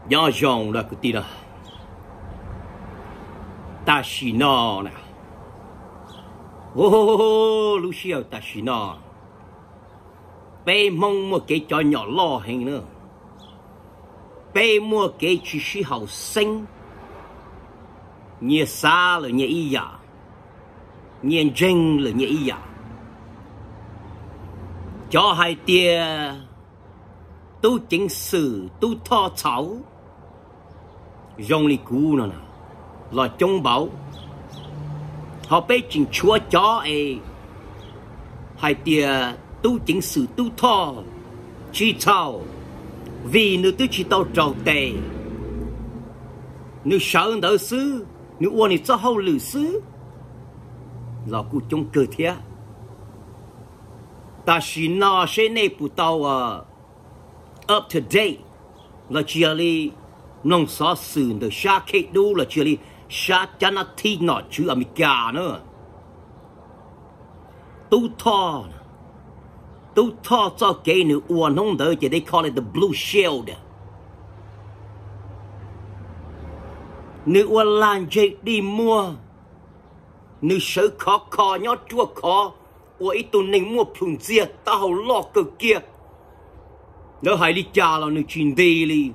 nhỏ dòng là cái gì đó ta xì nọ nè ô Lucio ta xì nọ bé mong một cái cho nhỏ lo hình nữa bé mua cái chỉ sĩ hậu sinh nhẹ xa là nhẹ ý giả nhẹ chân là nhẹ ý giả cho hai tia tu chính sử tu thọ cháu dùng lý cú nữa nè là chống bảo họ bé chính chúa cho ấy hai tia tu chính sử tu thọ chi cháu vì nữ tu chỉ tao trầu tề nữ sợ đỡ sư nữ uôn nữ cho hậu lử sư là cụ trong cơ thế ta xin nó sẽ này phụ tao up to date là chỉ là nông sản sử được xa kết đủ là chỉ là xa chăn nó thi nó chữ America nữa tu thọ cho cái nữ uôn không đỡ chỉ they call it the blue shield nữ uôn lan dây đi mua nữ sợ khó nhót chua khó ôi tụi mình mua phun chia tao lo cực kia nếu hai đi cha là nữ chuyện đi đi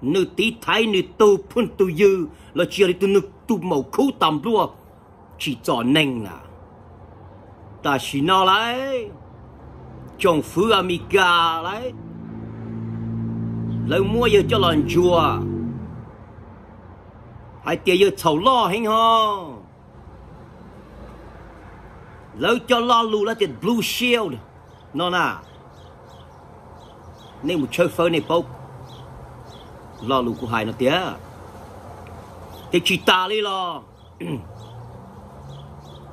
nữ tí thái nữ tu phun tu dư là chỉ là tụi nữ tu màu khú tầm luôn chỉ cho nên là ta xin nó lại trong phứ America đấy lấy mua giờ cho lần chùa hai tia giờ thầu lo hình ho lấy cho lo lù là tiền blue shield nó nè nên một chơi phơi này bốc lo lù của hai nó tía cái chỉ ta đi lo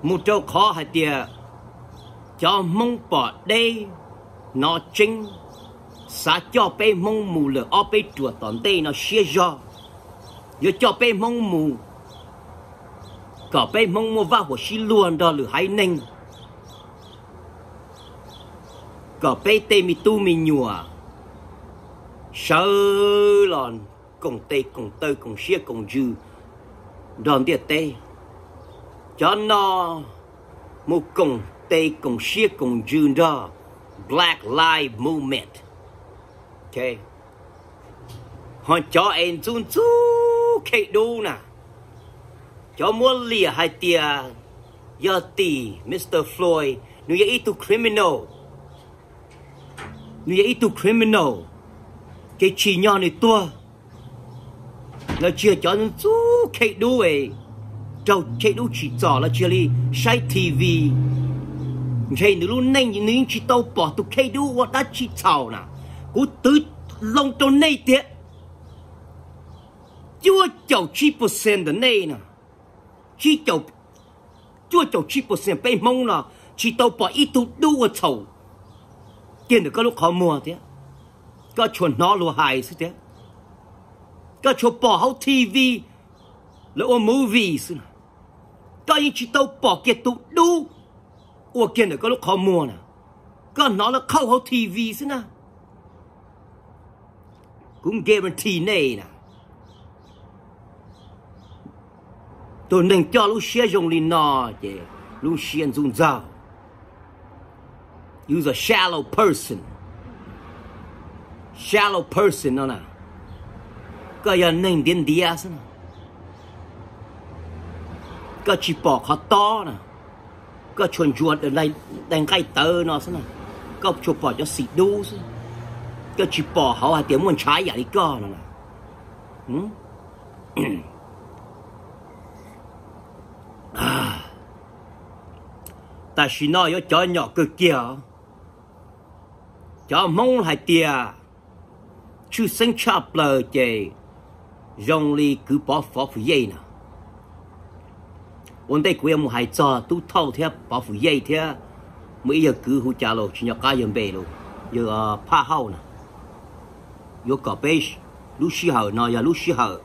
một châu khó hai tia cho mong bỏ đây nó chính xã cho bé mong mù lửa ở bé chùa tòn đây nó xia do giờ cho bé mong mù cả bé mong mù vào của xí luôn đó lửa hay ninh cả bé tê mi tu mi nhùa sơ lòn cùng tê cùng tơ cùng xia cùng dư đòn tiệt tê cho nó một cùng tê cùng xia cùng dư đó Black Lives Movement ok họ cho em chun chú kệ đu nè cho muốn lìa hai tia giờ tỷ Mr. Floyd nếu vậy itu criminal cái chỉ nhỏ này tua là chưa cho chú kệ đu ấy trâu kệ đu chỉ trò là chưa đi sai TV vậy nếu luôn nhanh như những chỉ tàu bỏ tụ kệ đu và đã chỉ chào nè cú tứ lông tàu này tiệt chúa chầu 9%的内呢，chúa chầu 9%被蒙了，chỉ tàu bỏ ít tu đu và chầu，见到个lúc họ mua thế，个全拿落海是thế，个全bỏ好 TV， แล้ว movies 呢，个ยังchỉ tàu bỏ cái tu đu，我见到个lúc họ mua呢，个拿了靠好 TV 是呢，cũng guarantee này nè. Tôi nên cho lúc xe dùng linh nọ chứ lúc xe dùng dao. You're a shallow person đó nè. Cái giờ nên đến địa sao nè. Cái chỉ bỏ khó to nè. Cái chuồn chuồn ở đây đang cái tơ nó sao nè. Cái chuồn bỏ cho xịt đu sao. Cái chỉ bỏ họ hai tiếng muốn trái vậy đi co nè. Ta chỉ nói cho nhỏ cực kia cho mong hai tia chú sinh chạp lờ chê dòng ly cứ bỏ phó phụ dây nè ổn đây của em một hai trò tu thâu theo bỏ phụ dây theo mấy giờ cứ hú trả lộ chỉ nhỏ cá dầm bề lộ giờ pha hậu nè giờ có bê lúc xí hở nó giờ lúc xí hở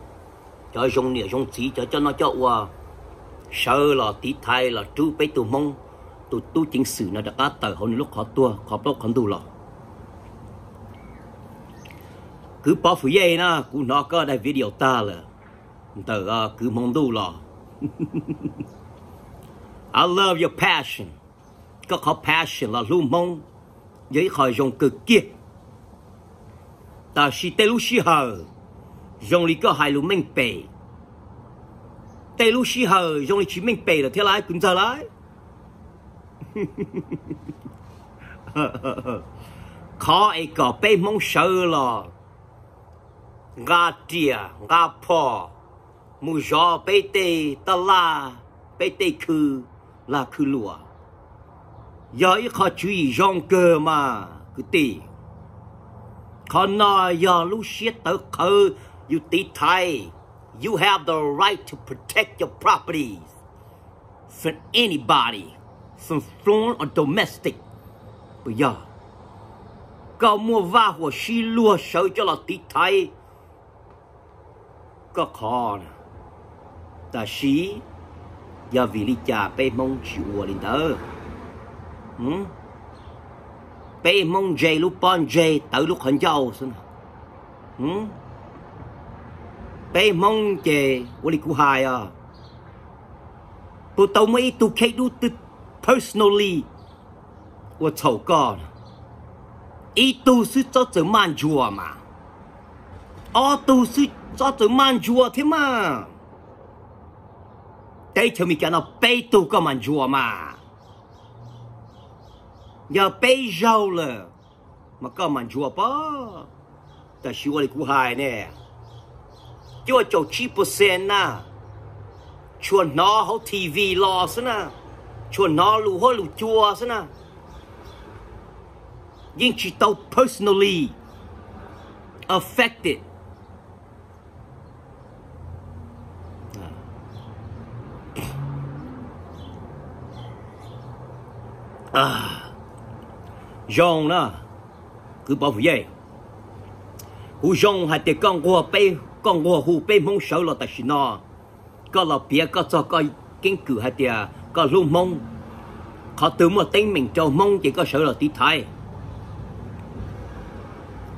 cho dòng nè dòng chỉ cho nó cho qua sợ là tí thay là chú bê tụ mong tu chính sử nó đã tờ hôn lúc khó tua khó bốc khó đủ lọ cứ bỏ phụ dây na cũng nó có đại video ta là tờ cứ mong đủ lo. I love your passion. Có passion là luôn mong giấy khỏi dùng cực kia. Ta chỉ tê lúc xí hờ dùng lý có hai lúc mình bể. Tê lúc xí hờ dùng lý chỉ mình bể là thế lại cũng giờ lại. Khó ấy có bê mong sợ là ngà tìa, ngà phò mù gió bê tê ta la bê tê khư là khư lùa. Giờ ý khó chú ý dòng cơ mà cứ tì. Khó nói giờ lúc xiết tớ khơ you tí thay. You have the right to protect your properties from anybody, from foreign or domestic. Bây giờ cậu mua va của xí lùa sợ cho là tí thay. Có khó nè. Ta xí giờ vì lý trả bê mong chịu lên tớ. Bê mong dây lúc bọn dây tới lúc hẳn dâu xin. Bê mong dây vô lý cụ hài à. Bố tao mấy tụ kê đu tư personally vô chầu con. Ý tụ sư cho chữ man chùa mà. Tụ sư cho chữ man chùa thế mà. Đây cho mình cái nó bê tụ có man chùa mà. Giờ bê dâu là mà có man chùa bó. Ta xíu vô lý cụ hài nè. Chúa cho 9% nè. Chúa nó hậu TV lo xin nè. Chúa nó lù hô lù chùa xin nè. Nhưng chỉ tao personally affected. Dòng nè. Cứ bảo phụ dây. Hù dòng hay để con qua hù bê mong sợ là ta xin nó. Có là bia có cho có kiến cử hay để có luôn mong. Họ tự một tính mình cho mong chỉ có sợ là tí thái.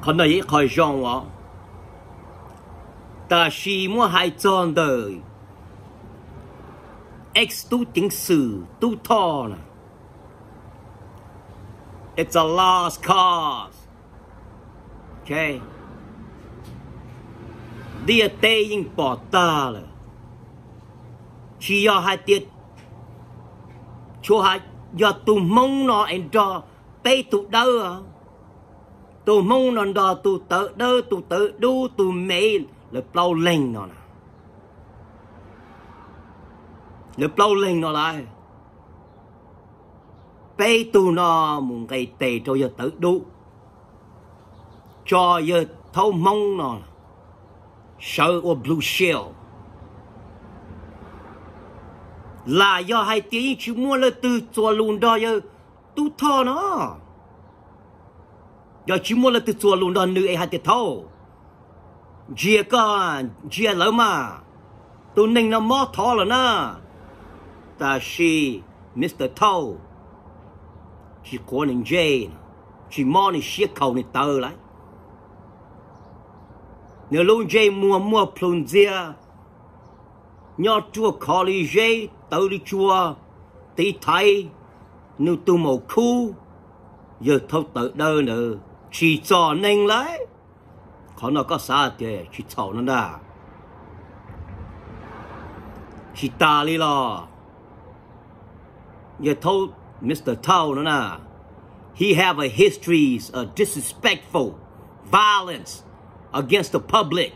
Họ nói khỏi dòng á. Ta chỉ mua hai chọn đời. X tu chính sử tu thọ nè. It's a lost cause. Okay. Địa tê yên bỏ ta là. Chỉ do hai tiết. Cho hai do tụ mong nó anh cho bê tụ đau à. Tụ mong nó đó tụ tự đau tụ tự đu tụ mê là bao lên nó nè. Là bao lên nó lại. Bê tụ nó muốn gây tê cho giờ tự đu. Cho giờ thâu mong nó. Sợ của Blue Shield. Là do hai tiếng chú mua là từ chùa lùn đó giờ tu thọ nó. Do chú mua là từ chùa lùn đó nữ ấy hai tiếng thâu. Dìa con, dìa lỡ mà. Tu ninh nó mó thọ là na. Ta si Mr. Thâu. Chỉ có ninh Jane. Chỉ mó ninh siết khẩu ninh tờ lại. Nếu luôn Jane mua plun dìa. Nhớ chùa khó lý dây, tới đi chùa, tí thay, nếu tôi màu khu, giờ thâu tới đâu nữa, chỉ cho nên lấy. Khó nó có xa thì chỉ chậu nó đã. Chỉ ta đi lo. Giờ thâu Mr. Thâu nó nè. He have a history of disrespectful violence against the public.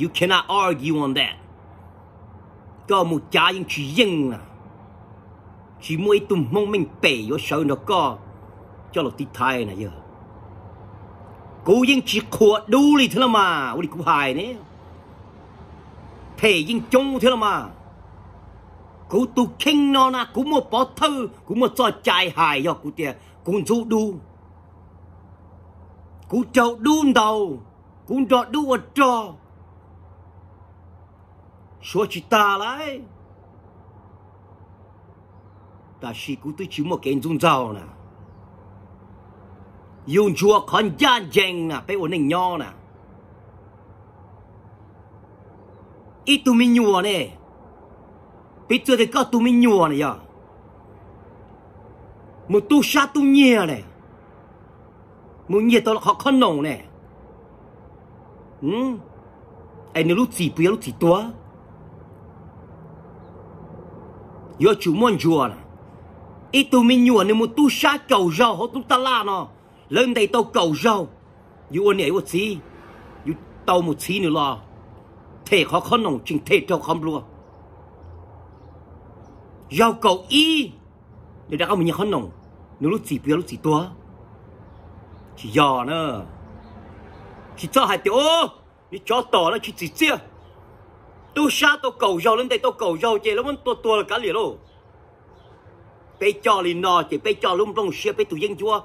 You cannot argue on that. Có một trái những chỉ dân nè. Chỉ mỗi tụi mong mình bể vô sợ nó có. Cho là tí thai nè giờ. Cô dân chỉ khổ đu đi thế mà. Ôi đi cô hài nè. Thề dân chung thế mà. Cô tụ kinh nó nè. Cô một bỏ thư. Cô một cho trái hài cho cô tìa. Cô dụ đu. Cô cho đu đầu. Cô cho đu ở cho. Số chỉ ta lại. Ta chỉ cũng tôi chỉ một cái dung giàu nè. dùng chùa con gian dành nè bé ổn định nho nè ít tụi mình nhùa nè bây giờ thì có tụi mình nhùa này à một tu sát tu nhẹ này một nhẹ tao là họ khăn nồng này anh nếu lúc gì bia lúc gì tua giờ chủ môn chùa nè ít tụi mình nhùa nếu một tu sát cầu rau họ tu ta la nó lên đây tao cầu rau dù anh ấy một gì dù tao một xí nữa lo thể khó khăn nồng chừng thể trâu không luôn rau cầu y để đã có mình khăn nồng nếu lúc gì bia lúc gì tua chỉ giờ nữa chỉ cho hai tiểu đi cho tỏ nó chỉ chia tôi sát tôi cầu rau lên đây tôi cầu rau chơi nó vẫn tua là cả liền luôn bây cho liền nọ chỉ bây cho lung tung xe bây tụi dân chúa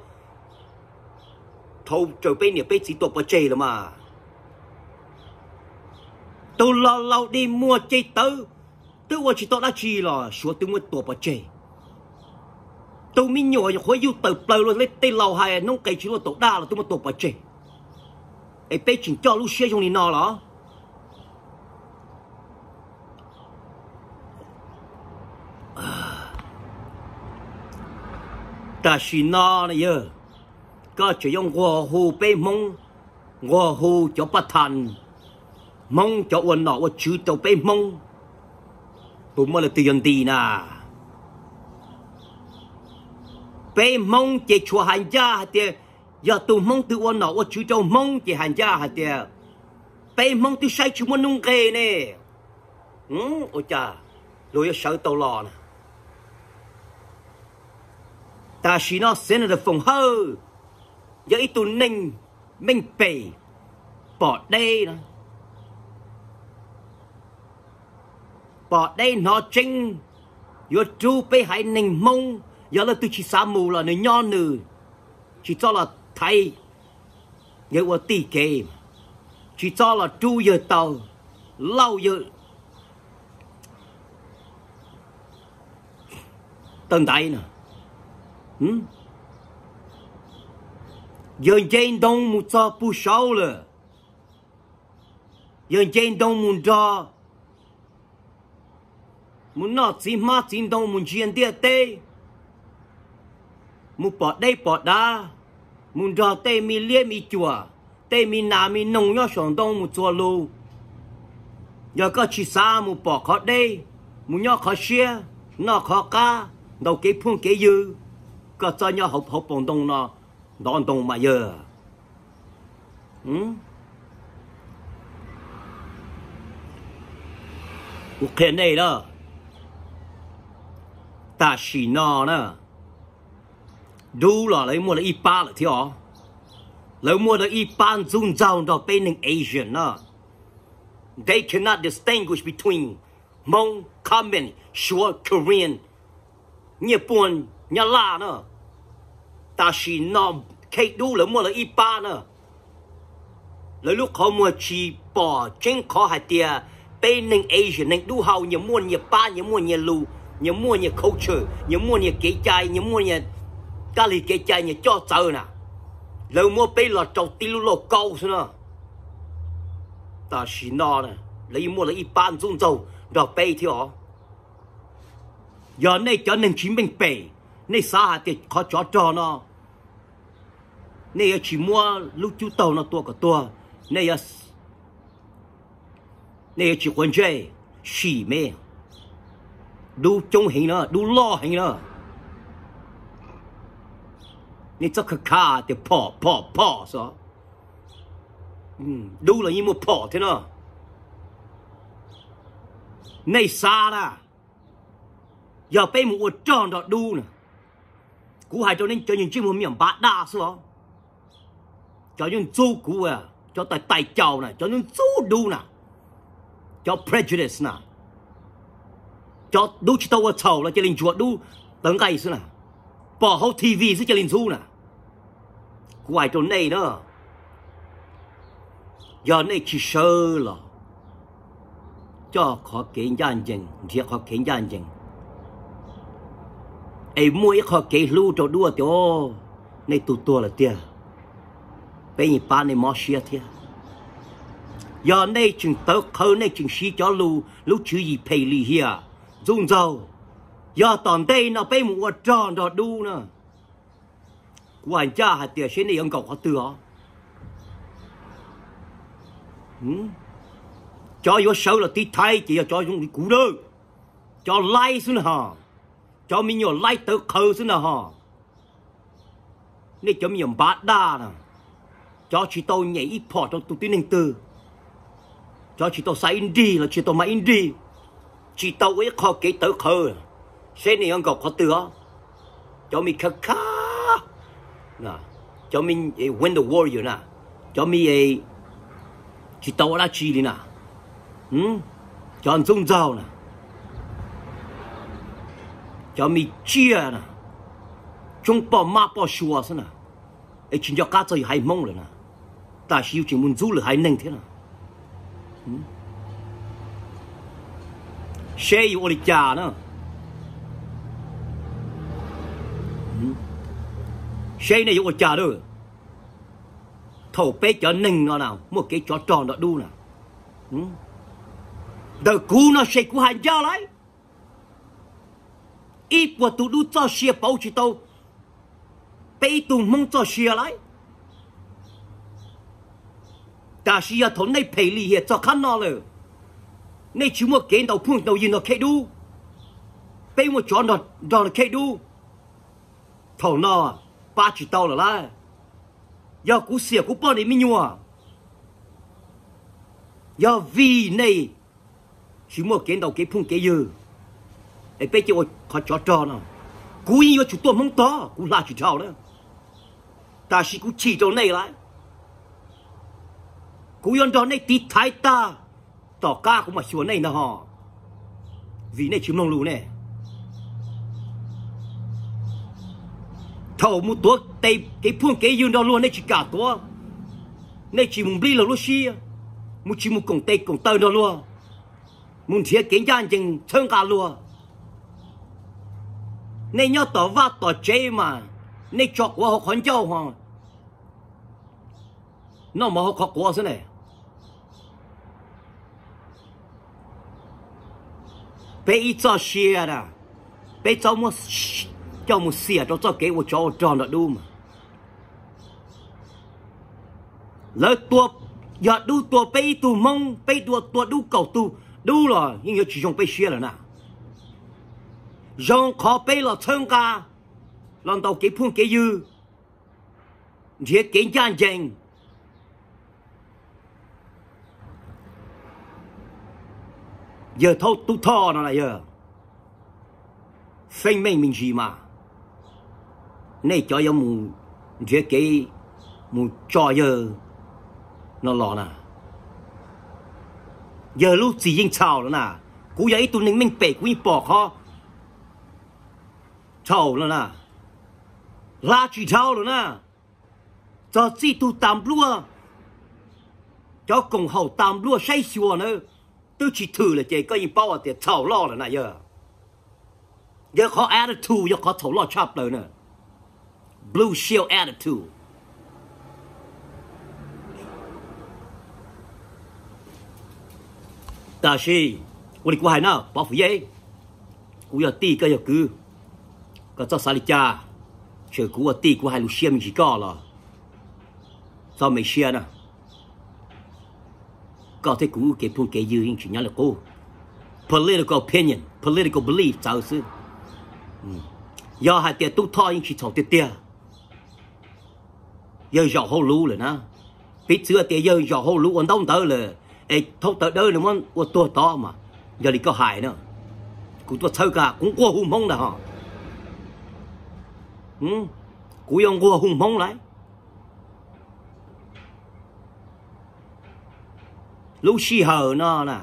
thâu trời bây nè bây chỉ tụi bà chơi là mà tôi lâu đi mua chơi tôi qua chỉ tao đã chi là số tôi mua tụi bà chơi tôi mình nhỏ khối yêu từ từ luôn lấy tay lâu hay nông cây chỉ là tụi đa là tôi mua tụi bà chơi ấy bây chỉ cho lúc xe trong đi nọ đó ta xin nó này giờ có chỉ dùng hòa hồ bê mông hòa hồ cho bắt thành mông cho uốn nọ uốn chữ tàu bê mông tụi mới là tiền đi nè bê mông chỉ chùa hành gia hả tiệt giờ tụi mông tụi uốn nọ uốn chữ tàu mông chỉ hành gia hả tiệt bê mông tụi sai chúng muốn nung kề nè ôi cha rồi sợ tàu lò nè ta chỉ nó xem là phòng hơ giờ ít tụi mình bể bỏ đây nè bỏ đây nó chính giờ chú bê hãy nình mông giờ là tôi chỉ xả mù là nơi nhon nữ chỉ cho là thầy giờ qua tì kề chỉ cho là chú giờ tàu lâu giờ tầng tay nè giờ trên đông một cho bu sâu rồi giờ trên đông một cho muốn nó chỉ mà trên đông một chuyện địa tê một bỏ đây bỏ đá một cho tê mi liếc mi chùa tê mi nà mi nông nhớ sòng đông một chùa lu giờ có chỉ xa một bỏ khó đây một nhớ khó xia nó khó cá đầu cái phun cái dư có cho nhau học bằng đông nó đòn đông mà giờ cái này đó ta chỉ nó nè đủ là lấy mua là ít ba là thiếu lấy mua là ít ba dùng dao đó bên những Asian nè they cannot distinguish between Hmong, Khmer, Shua, Korean, Japan, nhà la nữa, ta chỉ nó cái đủ là mua là ít ba nữa, lấy lúc họ mua chỉ bỏ trên khó hạt tiền, bên những Asian những đủ hậu nhiều mua nhiều ba nhiều mua nhiều lu, nhiều mua nhiều culture, nhiều mua nhiều cái chai, nhiều mua nhiều cái gì cái chai nhiều cho sợ nè, lấy mua bên là trâu tiêu lô câu nữa, ta chỉ nó nè, lấy mua là ít ba dùng dầu, rồi bên thì họ giờ này cho nên chính mình bể này xa thì khó cho nó này chỉ mua lúc chú tàu nó tua cả tua này chỉ quan chơi xỉ mê đủ trông hình nữa đủ lo hình nữa này cho khá thì bỏ sao đủ là như một bỏ thế nào này xa ra giờ bây một tròn đó đu nè cú hai cho nên cho những chiếc một miệng bát đa sao cho những chú cú à cho tài chào này cho những chú đu nè cho prejudice nè cho đu chỉ tao chầu là cho linh chuột đu tấn cái xưa nè bỏ hậu TV sẽ cho linh chú nè cú hai cho này nữa giờ này chỉ sơ là cho khó kiện gian dừng việc khó kiện gian dừng ai mua ít khó kiện lưu cho đua cho này tụt tua là tia bây giờ ba này mò xia thế giờ này chừng tớ khơi này chừng xí cho lú chữ gì pay li hia dùng dầu giờ toàn đây nó bây một tròn đọt đu nữa quản cha hạt tiền xe này ông cậu có từ đó cho vô sâu là tí thay chỉ là cho dùng cái cú đó cho like xuống hả cho mình nhiều like tớ khơi xuống hả này cho mình bát đa nè cho chị tôi nhảy ít phọt trong tụi tin hình từ cho chị tôi sai indie là chị tôi máy indie chị tôi ấy khó kế tớ khơi xe này ông cậu có từ đó cho mình khá khá nè cho mình win the warrior nè cho mình chị tôi là chi đi nè cho anh dung dao nè cho mình chia nè chúng bỏ ma bỏ xua thế nè ấy chính cho cá chơi hay mong rồi nè ta siêu chỉ muốn du là hay neng thế nè xe yêu đi cha nữa xe này yêu cha đâu thầu bé cho neng nó nào một cái chó tròn nó đu nè đời cú nó sẽ cú hành ra lại ít của tụi đu cho xe bao chỉ tao bé tụi mong cho xe lại ta sĩ à thốn này phải lì hiện cho khăn nó rồi này chỉ một cái đầu phun đầu yên nó khay đu bé một chó nó khay đu thầu nó ba chỉ tao là lại giờ cú xỉa cú bao này mới nhua giờ vì này chỉ một cái đầu cái phun cái dư ấy bé chịu khó chó trò nào cú yêu chủ tôi mong to cú là chủ trào đó ta sĩ cú chỉ chỗ này lại cú yon đó này tí thái ta tỏ ca cũng mà xua này nè họ vì này chim lông lù này thầu một tuổi tay cái phun cái dương đó luôn này chỉ cả tuổi này chỉ muốn đi là lúc xí một chỉ một cổng tay cổng tơ đó luôn muốn thiệt cái gian chừng thương cả luôn này nhớ tỏ va tỏ chế mà này chọc qua họ khốn châu hả nó mà họ khó quá thế này bé ít cho xe à bé cho một xe cho cái của cho tròn là đu mà lỡ tua giờ đu tua bé tu mông bé tua đu cầu tu đu rồi nhưng chỉ dùng bé xe là nào dùng khó bé là thương ca lần đầu cái phun cái dư thế cái gian dành giờ thâu tu thò nó là giờ sinh mình gì mà này cho em một cái một trò giờ nó lò nè giờ lúc gì yên chào nữa nè cú vậy tụi mình bể cú bỏ khó chào nữa nè la chỉ chào nữa nè cho gì tu tam lúa cho cùng hậu tam lúa say xua nữa tôi chỉ thử là chỉ có những bao tiền thầu lo là này giờ có attitude giờ có thầu lo chắp đời nữa blue shield attitude ta sĩ tôi đi qua hải nào bảo phụ giấy cú giờ ti cái giờ cứ có cho sao đi cha chờ cú giờ ti cú hải lu xiêm mình chỉ có là sao mấy xiêm nè có thể cú cái phun cái dư hình chỉ nhớ là cô political opinion political belief sao chứ giờ hai tiệt tu thọ hình chỉ thọ tiệt tiệt giờ giàu hô lú rồi nè biết chưa tiệt giờ giàu hô lú còn đông tới là ấy thâu tới đây là món của tôi to mà giờ đi có hại nữa cú tôi chơi cả cũng qua hùng mông là họ cú用qua hùng mông lại lúc xí hờ nó nè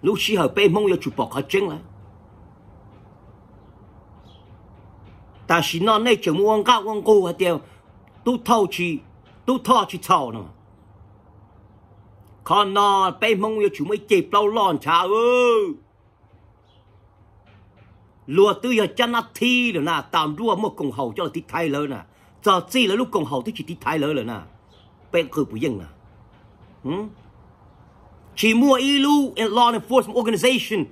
lúc xí hờ bê mông yo chụp bọc hết trứng lại ta chỉ nó này chỉ muốn cao con cô hả tiêu tu thâu chỉ thâu nè còn nó bê mông yo chụp mấy chịp lâu lon chả lùa tư giờ chân nó thi rồi nè tạm đua một cùng hậu cho là tí thay lớn nè giờ gì là lúc cùng hậu thì chỉ tí thay lớn rồi nè bên khởi bùi dân à chỉ mua ilu and law enforcement organization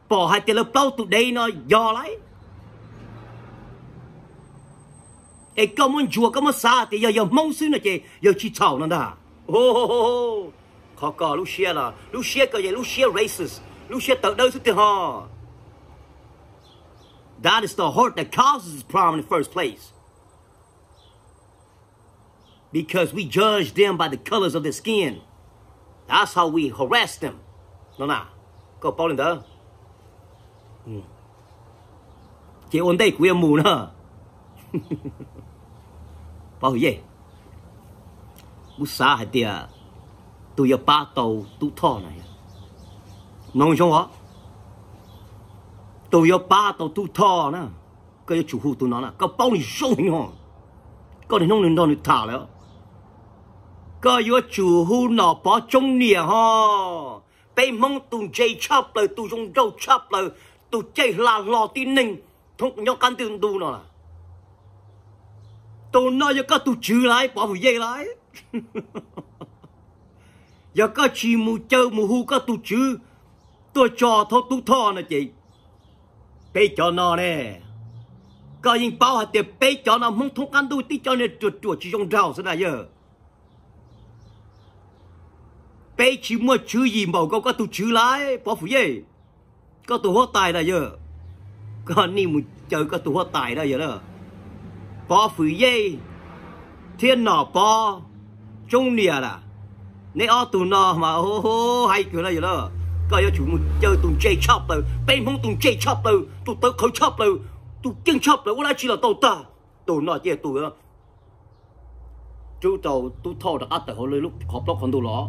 bỏ hai tiền lập lâu tụi đây nó do lấy ấy có muốn chùa có muốn xa thì giờ mong xứ này chị giờ chỉ chảo nó đã khó có Lucia là Lucia có gì Lucia racist Lucia tự đâu sức tiền họ that is the heart that causes this problem in the first place because we judge them by the colors of their skin that's how we harass them nó nào có bao lần đó chị ôn đây của em mù nữa bao nhiêu bút xa hay tiệt tôi giờ ba tàu tu thọ này nông trong họ tôi giờ ba tàu tu thọ nè cái chủ户tôi nói là có bao nhiêu sông hình hòn có thể nông lên đó được thảแล้วcó giờ chủ户nó bỏ trong nia hoไปมองตุนเจชอบเลยตุจงเจ้าชอบเลยตุเจลาหล่อตีหนึ่งทุกยกกันตื่นดูน่ะตุน้อยก็ตุจื้อไรป่าวผู้ใหญ่ไรยก็ชีมูเจอมูฮูก็ตุจื้อตัวจอทอตุท่อนะจีไปจอนอเนี่ยก็ยิงเป้าหาเตียไปจอนอมงทุกกันดูตีจอเนี่ยจุดจีจงเจ้าซะได้เยอะไปchỉ mua chữ gì màu có tụ chữ lái bỏ phủ gì có tụ hóa tài là giờ còn ni một chờ có tụ hóa tài đó giờ đó bỏ phủ gì thiên nọ bỏ trung nia là nếu ở tụ nọ mà hay kiểu là giờ đó có giờ chủ một chờ tụ chơi chop rồi bên không tụ chơi chop rồi tụ tới khởi chop rồi tụ chân chop rồi là chỉ là tàu ta tụ nọ chơi tụ đó chú tàu tụ thò được ắt tại họ lấy lúc họp lóc còn tụ ló